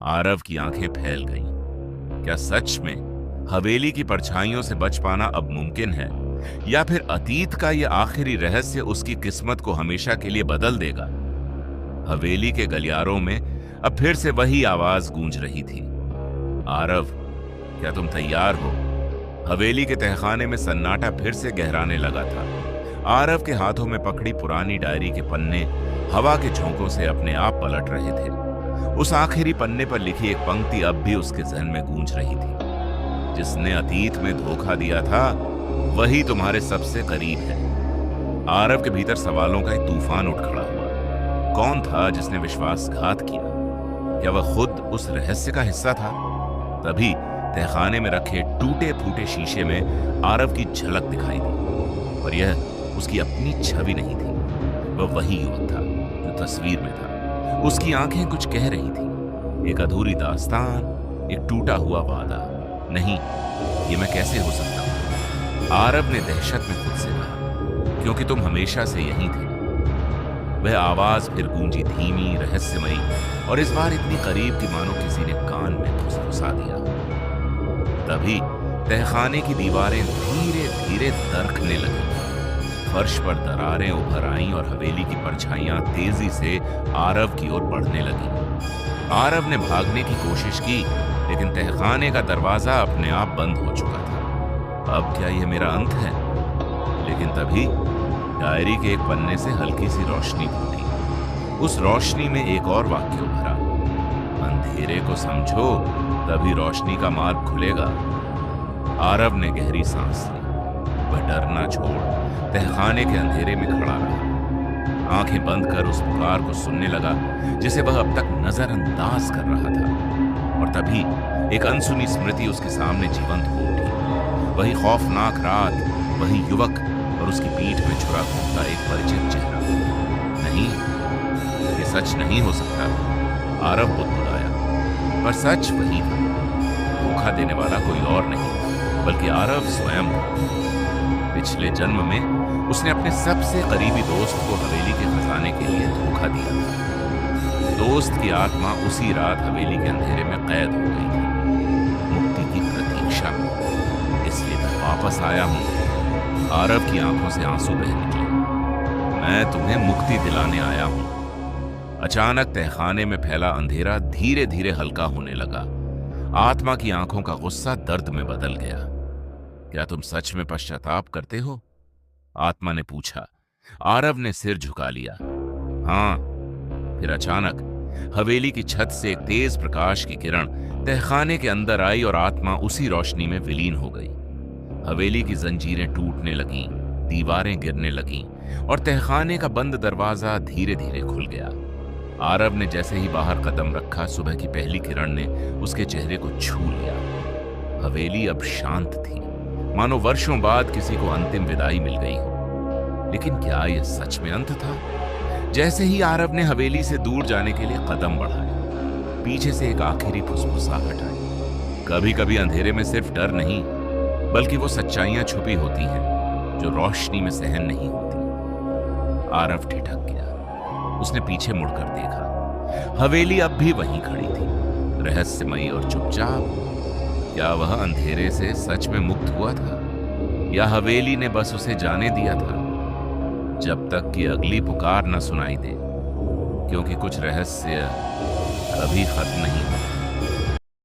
आरव की आंखें फैल गईं। क्या सच में हवेली की परछाइयों से बच पाना अब मुमकिन है, या फिर अतीत का यह आखिरी रहस्य उसकी किस्मत को हमेशा के लिए बदल देगा? हवेली के गलियारों में अब फिर से वही आवाज गूंज रही थी। आरव, क्या तुम तैयार हो? हवेली के तहखाने में सन्नाटा फिर से गहराने लगा था। आरव के हाथों में पकड़ी पुरानी डायरी के पन्ने हवा के झोंकों से अपने आप पलट रहे थे। उस आखिरी पन्ने पर लिखी एक पंक्ति अब भी उसके जहन में गूंज रही थी। जिसने अतीत में धोखा दिया था वही तुम्हारे सबसे करीब है। आरव के भीतर सवालों का एक तूफान उठ खड़ा हुआ। कौन था जिसने विश्वासघात किया? क्या वह खुद उस रहस्य का हिस्सा था? तभी तहखाने में रखे टूटे फूटे शीशे में आरव की झलक दिखाई दी, और यह उसकी अपनी छवि नहीं थी। वह वही युवक था जो तस्वीर में था। उसकी आंखें कुछ कह रही थी, एक अधूरी दास्तान, एक टूटा हुआ वादा। नहीं, ये मैं कैसे हो सकता हूं? आरव ने दहशत में खुद से कहा, क्योंकि तुम हमेशा से यहीं थे। वह आवाज फिर गूंजी, धीमी, रहस्यमयी, और इस बार इतनी करीब कि मानो किसी ने कान में फुसफुसा दिया। तभी तहखाने की दीवारें धीरे धीरे दरकने लगी। फर्श पर दरारें उभर आईं और हवेली की परछाइयां तेजी से आरव की ओर बढ़ने लगी। आरव ने भागने की कोशिश की, लेकिन तहखाने का दरवाजा अपने आप बंद हो चुका था। अब क्या यह मेरा अंत है? लेकिन तभी डायरी के एक पन्ने से हल्की सी रोशनी फूटी। उस रोशनी में एक और वाक्य उभरा, अंधेरे को समझो, तभी रोशनी का मार्ग खुलेगा। आरव ने गहरी सांस ली। वह डरना छोड़ तहखाने के अंधेरे में खड़ा रहा, आंखें बंद कर उस पुकार को सुनने लगा जिसे वह अब तक नजरअंदाज कर रहा था। और तभी एक अनसुनी स्मृति उसके सामने जीवंत हो उठी। वही खौफनाक रात, वही युवक, और उसकी पीठ में छुरा घूमता एक परिचित चेहरा। नहीं, ये सच नहीं हो सकता। आरव बुदबुदाया, पर सच वही था। धोखा देने वाला कोई और नहीं, बल्कि आरव स्वयं था। पिछले जन्म में उसने अपने सबसे करीबी दोस्त को हवेली के खजाने के लिए धोखा दिया था। दोस्त की आत्मा उसी रात हवेली के अंधेरे में कैद हो गई थी, मुक्ति की प्रतीक्षा में। इसलिए मैं वापस आया हूं। आरव की आंखों से आंसू बह निकले। मैं तुम्हें मुक्ति दिलाने आया हूं। अचानक तहखाने में फैला अंधेरा धीरे धीरे हल्का होने लगा। आत्मा की आंखों का गुस्सा दर्द में बदल गया। क्या तुम सच में पश्चाताप करते हो? आत्मा ने पूछा। आरव ने सिर झुका लिया। हाँ। फिर अचानक हवेली की छत से एक तेज प्रकाश की किरण तहखाने के अंदर आई और आत्मा उसी रोशनी में विलीन हो गई। हवेली की जंजीरें टूटने लगीं, दीवारें गिरने लगीं, और तहखाने का बंद दरवाजा धीरे धीरे खुल गया। आरव ने जैसे ही बाहर कदम रखा, सुबह की पहली किरण ने उसके चेहरे को छू लिया। हवेली अब शांत थी, मानो वर्षों बाद किसी को अंतिम विदाई मिल गई हो। लेकिन क्या यह सच में अंत था? जैसे ही आरव ने हवेली से दूर जाने के लिए कदम बढ़ाए, पीछे से एक आखिरी फुसफुसाहट आई। कभी कभी अंधेरे में सिर्फ डर नहीं, बल्कि वो सच्चाइयां छुपी होती हैं जो रोशनी में सहन नहीं होती। आरव ठिठक गया। उसने पीछे मुड़कर देखा। हवेली अब भी वहीं खड़ी थी, रहस्यमयी और चुपचाप। क्या वह अंधेरे से सच में मुक्त हुआ था, या हवेली ने बस उसे जाने दिया था, जब तक कि अगली पुकार न सुनाई दे? क्योंकि कुछ रहस्य कभी खत्म नहीं होते।